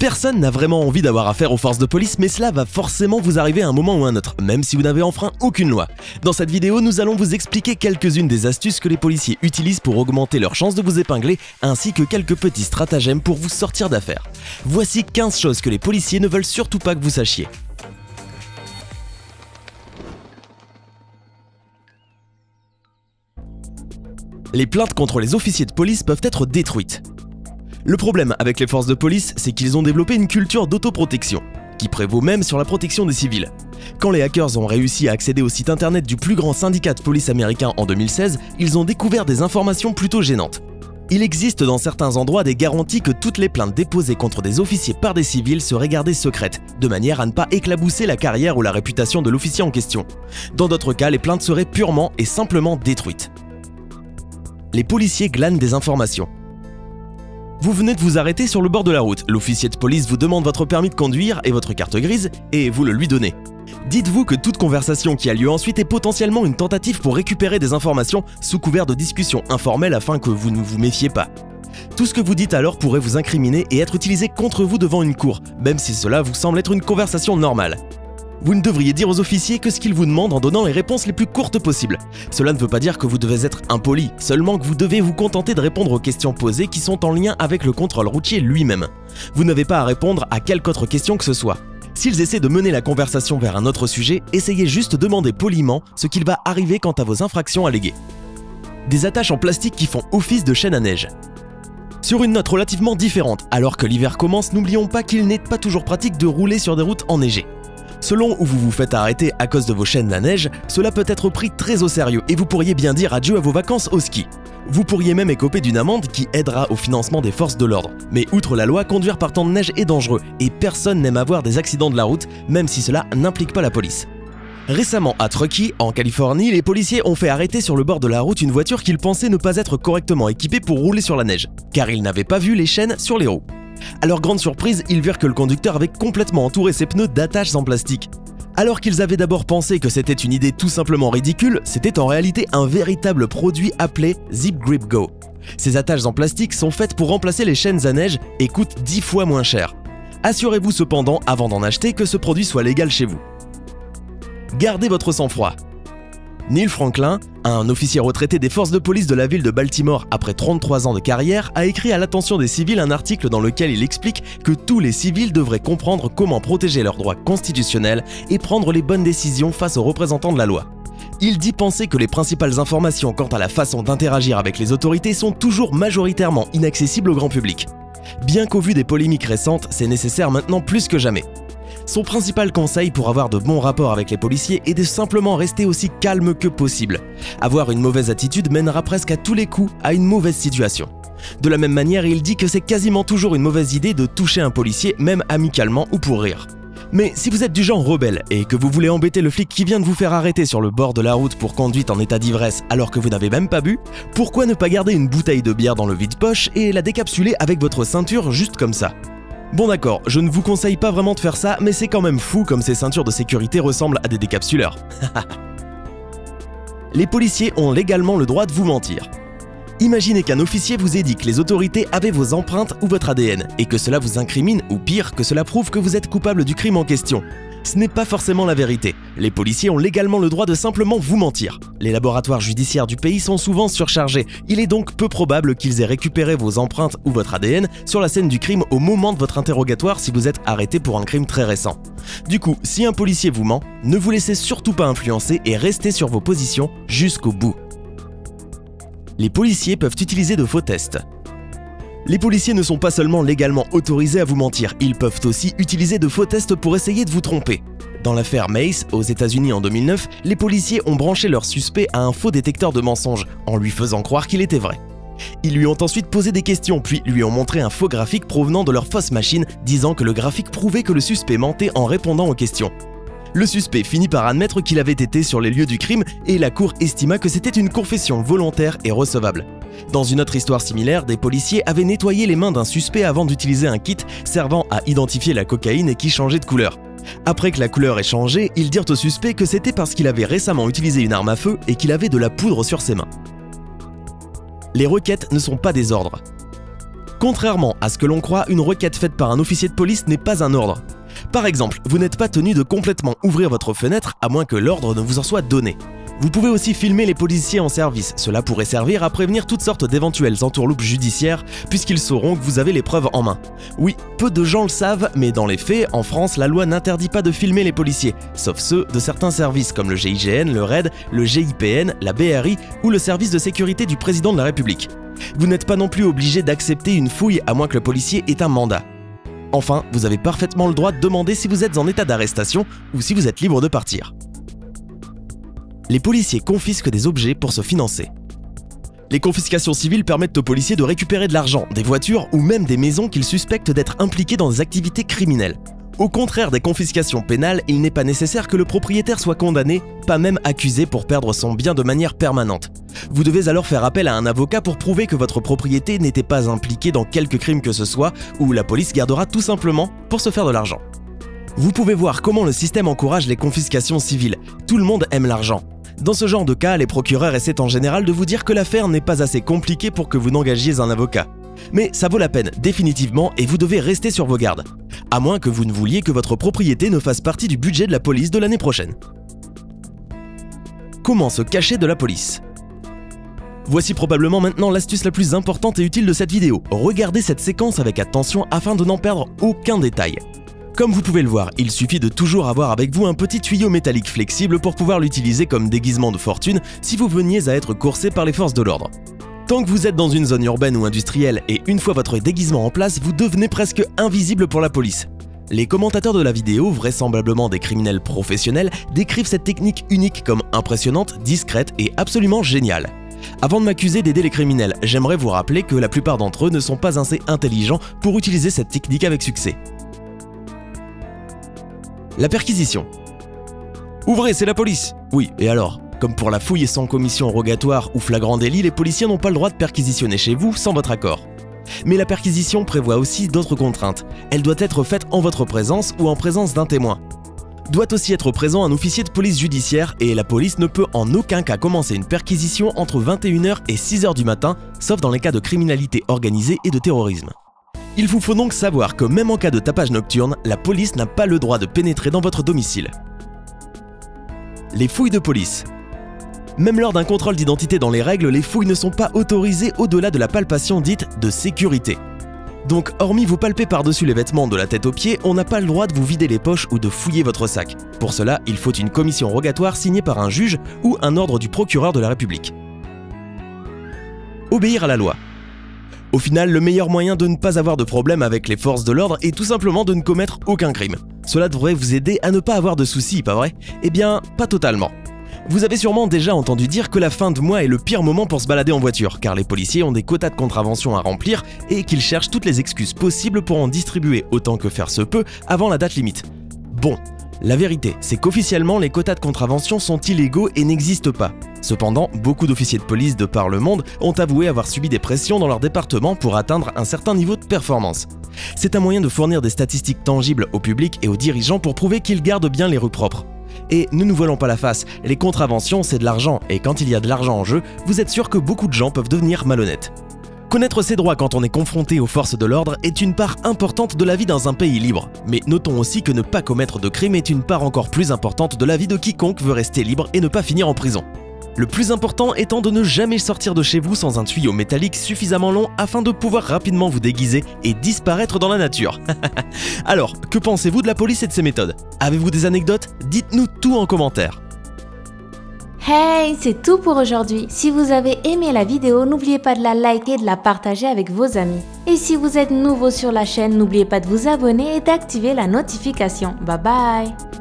Personne n'a vraiment envie d'avoir affaire aux forces de police, mais cela va forcément vous arriver à un moment ou un autre, même si vous n'avez enfreint aucune loi. Dans cette vidéo, nous allons vous expliquer quelques-unes des astuces que les policiers utilisent pour augmenter leurs chances de vous épingler, ainsi que quelques petits stratagèmes pour vous sortir d'affaire. Voici 15 choses que les policiers ne veulent surtout pas que vous sachiez. Les plaintes contre les officiers de police peuvent être détruites. Le problème avec les forces de police, c'est qu'ils ont développé une culture d'autoprotection, qui prévaut même sur la protection des civils. Quand les hackers ont réussi à accéder au site internet du plus grand syndicat de police américain en 2016, ils ont découvert des informations plutôt gênantes. Il existe dans certains endroits des garanties que toutes les plaintes déposées contre des officiers par des civils seraient gardées secrètes, de manière à ne pas éclabousser la carrière ou la réputation de l'officier en question. Dans d'autres cas, les plaintes seraient purement et simplement détruites. Les policiers glanent des informations. Vous venez de vous arrêter sur le bord de la route, l'officier de police vous demande votre permis de conduire et votre carte grise, et vous le lui donnez. Dites-vous que toute conversation qui a lieu ensuite est potentiellement une tentative pour récupérer des informations sous couvert de discussions informelles afin que vous ne vous méfiez pas. Tout ce que vous dites alors pourrait vous incriminer et être utilisé contre vous devant une cour, même si cela vous semble être une conversation normale. Vous ne devriez dire aux officiers que ce qu'ils vous demandent en donnant les réponses les plus courtes possibles. Cela ne veut pas dire que vous devez être impoli, seulement que vous devez vous contenter de répondre aux questions posées qui sont en lien avec le contrôle routier lui-même. Vous n'avez pas à répondre à quelque autre question que ce soit. S'ils essaient de mener la conversation vers un autre sujet, essayez juste de demander poliment ce qu'il va arriver quant à vos infractions alléguées. Des attaches en plastique qui font office de chaîne à neige. Sur une note relativement différente, alors que l'hiver commence, n'oublions pas qu'il n'est pas toujours pratique de rouler sur des routes enneigées. Selon où vous vous faites arrêter à cause de vos chaînes à neige, cela peut être pris très au sérieux et vous pourriez bien dire adieu à vos vacances au ski. Vous pourriez même écoper d'une amende qui aidera au financement des forces de l'ordre. Mais outre la loi, conduire par temps de neige est dangereux et personne n'aime avoir des accidents de la route, même si cela n'implique pas la police. Récemment à Truckee, en Californie, les policiers ont fait arrêter sur le bord de la route une voiture qu'ils pensaient ne pas être correctement équipée pour rouler sur la neige, car ils n'avaient pas vu les chaînes sur les roues. À leur grande surprise, ils virent que le conducteur avait complètement entouré ses pneus d'attaches en plastique. Alors qu'ils avaient d'abord pensé que c'était une idée tout simplement ridicule, c'était en réalité un véritable produit appelé Zip Grip Go. Ces attaches en plastique sont faites pour remplacer les chaînes à neige et coûtent 10 fois moins cher. Assurez-vous cependant, avant d'en acheter, que ce produit soit légal chez vous. Gardez votre sang-froid. Neil Franklin, un officier retraité des forces de police de la ville de Baltimore après 33 ans de carrière, a écrit à l'attention des civils un article dans lequel il explique que tous les civils devraient comprendre comment protéger leurs droits constitutionnels et prendre les bonnes décisions face aux représentants de la loi. Il dit penser que les principales informations quant à la façon d'interagir avec les autorités sont toujours majoritairement inaccessibles au grand public. Bien qu'au vu des polémiques récentes, c'est nécessaire maintenant plus que jamais. Son principal conseil pour avoir de bons rapports avec les policiers est de simplement rester aussi calme que possible. Avoir une mauvaise attitude mènera presque à tous les coups à une mauvaise situation. De la même manière, il dit que c'est quasiment toujours une mauvaise idée de toucher un policier, même amicalement ou pour rire. Mais si vous êtes du genre rebelle et que vous voulez embêter le flic qui vient de vous faire arrêter sur le bord de la route pour conduite en état d'ivresse alors que vous n'avez même pas bu, pourquoi ne pas garder une bouteille de bière dans le vide-poche et la décapsuler avec votre ceinture juste comme ça ? Bon d'accord, je ne vous conseille pas vraiment de faire ça, mais c'est quand même fou comme ces ceintures de sécurité ressemblent à des décapsuleurs. Les policiers ont légalement le droit de vous mentir. Imaginez qu'un officier vous ait dit que les autorités avaient vos empreintes ou votre ADN, et que cela vous incrimine, ou pire, que cela prouve que vous êtes coupable du crime en question. Ce n'est pas forcément la vérité. Les policiers ont légalement le droit de simplement vous mentir. Les laboratoires judiciaires du pays sont souvent surchargés. Il est donc peu probable qu'ils aient récupéré vos empreintes ou votre ADN sur la scène du crime au moment de votre interrogatoire si vous êtes arrêté pour un crime très récent. Du coup, si un policier vous ment, ne vous laissez surtout pas influencer et restez sur vos positions jusqu'au bout. Les policiers peuvent utiliser de faux tests. Les policiers ne sont pas seulement légalement autorisés à vous mentir, ils peuvent aussi utiliser de faux tests pour essayer de vous tromper. Dans l'affaire Mace, aux États-Unis en 2009, les policiers ont branché leur suspect à un faux détecteur de mensonges, en lui faisant croire qu'il était vrai. Ils lui ont ensuite posé des questions, puis lui ont montré un faux graphique provenant de leur fausse machine, disant que le graphique prouvait que le suspect mentait en répondant aux questions. Le suspect finit par admettre qu'il avait été sur les lieux du crime et la cour estima que c'était une confession volontaire et recevable. Dans une autre histoire similaire, des policiers avaient nettoyé les mains d'un suspect avant d'utiliser un kit servant à identifier la cocaïne et qui changeait de couleur. Après que la couleur ait changé, ils dirent au suspect que c'était parce qu'il avait récemment utilisé une arme à feu et qu'il avait de la poudre sur ses mains. Les requêtes ne sont pas des ordres. Contrairement à ce que l'on croit, une requête faite par un officier de police n'est pas un ordre. Par exemple, vous n'êtes pas tenu de complètement ouvrir votre fenêtre à moins que l'ordre ne vous en soit donné. Vous pouvez aussi filmer les policiers en service, cela pourrait servir à prévenir toutes sortes d'éventuelles entourloupes judiciaires puisqu'ils sauront que vous avez les preuves en main. Oui, peu de gens le savent, mais dans les faits, en France, la loi n'interdit pas de filmer les policiers, sauf ceux de certains services comme le GIGN, le RAID, le GIPN, la BRI ou le service de sécurité du président de la République. Vous n'êtes pas non plus obligé d'accepter une fouille à moins que le policier ait un mandat. Enfin, vous avez parfaitement le droit de demander si vous êtes en état d'arrestation ou si vous êtes libre de partir. Les policiers confisquent des objets pour se financer. Les confiscations civiles permettent aux policiers de récupérer de l'argent, des voitures ou même des maisons qu'ils suspectent d'être impliqués dans des activités criminelles. Au contraire des confiscations pénales, il n'est pas nécessaire que le propriétaire soit condamné, pas même accusé pour perdre son bien de manière permanente. Vous devez alors faire appel à un avocat pour prouver que votre propriété n'était pas impliquée dans quelque crime que ce soit, ou la police gardera tout simplement pour se faire de l'argent. Vous pouvez voir comment le système encourage les confiscations civiles. Tout le monde aime l'argent. Dans ce genre de cas, les procureurs essaient en général de vous dire que l'affaire n'est pas assez compliquée pour que vous n'engagiez un avocat. Mais ça vaut la peine, définitivement, et vous devez rester sur vos gardes. À moins que vous ne vouliez que votre propriété ne fasse partie du budget de la police de l'année prochaine. Comment se cacher de la police ? Voici probablement maintenant l'astuce la plus importante et utile de cette vidéo. Regardez cette séquence avec attention afin de n'en perdre aucun détail. Comme vous pouvez le voir, il suffit de toujours avoir avec vous un petit tuyau métallique flexible pour pouvoir l'utiliser comme déguisement de fortune si vous veniez à être coursé par les forces de l'ordre. Tant que vous êtes dans une zone urbaine ou industrielle et une fois votre déguisement en place, vous devenez presque invisible pour la police. Les commentateurs de la vidéo, vraisemblablement des criminels professionnels, décrivent cette technique unique comme impressionnante, discrète et absolument géniale. Avant de m'accuser d'aider les criminels, j'aimerais vous rappeler que la plupart d'entre eux ne sont pas assez intelligents pour utiliser cette technique avec succès. La perquisition. Ouvrez, c'est la police. Oui, et alors ? Comme pour la fouille sans commission rogatoire ou flagrant délit, les policiers n'ont pas le droit de perquisitionner chez vous sans votre accord. Mais la perquisition prévoit aussi d'autres contraintes. Elle doit être faite en votre présence ou en présence d'un témoin. Doit aussi être présent un officier de police judiciaire et la police ne peut en aucun cas commencer une perquisition entre 21 h et 6 h du matin, sauf dans les cas de criminalité organisée et de terrorisme. Il vous faut donc savoir que même en cas de tapage nocturne, la police n'a pas le droit de pénétrer dans votre domicile. Les fouilles de police. Même lors d'un contrôle d'identité dans les règles, les fouilles ne sont pas autorisées au-delà de la palpation dite de sécurité. Donc, hormis vous palper par-dessus les vêtements de la tête aux pieds, on n'a pas le droit de vous vider les poches ou de fouiller votre sac. Pour cela, il faut une commission rogatoire signée par un juge ou un ordre du procureur de la République. Obéir à la loi. Au final, le meilleur moyen de ne pas avoir de problème avec les forces de l'ordre est tout simplement de ne commettre aucun crime. Cela devrait vous aider à ne pas avoir de soucis, pas vrai? Eh bien, pas totalement. Vous avez sûrement déjà entendu dire que la fin de mois est le pire moment pour se balader en voiture, car les policiers ont des quotas de contraventions à remplir et qu'ils cherchent toutes les excuses possibles pour en distribuer autant que faire se peut avant la date limite. Bon, la vérité, c'est qu'officiellement les quotas de contravention sont illégaux et n'existent pas. Cependant, beaucoup d'officiers de police de par le monde ont avoué avoir subi des pressions dans leur département pour atteindre un certain niveau de performance. C'est un moyen de fournir des statistiques tangibles au public et aux dirigeants pour prouver qu'ils gardent bien les rues propres. Et ne nous voilons pas la face, les contraventions c'est de l'argent et quand il y a de l'argent en jeu, vous êtes sûr que beaucoup de gens peuvent devenir malhonnêtes. Connaître ses droits quand on est confronté aux forces de l'ordre est une part importante de la vie dans un pays libre. Mais notons aussi que ne pas commettre de crime est une part encore plus importante de la vie de quiconque veut rester libre et ne pas finir en prison. Le plus important étant de ne jamais sortir de chez vous sans un tuyau métallique suffisamment long afin de pouvoir rapidement vous déguiser et disparaître dans la nature. Alors, que pensez-vous de la police et de ses méthodes? Avez-vous des anecdotes? Dites-nous tout en commentaire. Hey, c'est tout pour aujourd'hui. Si vous avez aimé la vidéo, n'oubliez pas de la liker et de la partager avec vos amis. Et si vous êtes nouveau sur la chaîne, n'oubliez pas de vous abonner et d'activer la notification. Bye bye!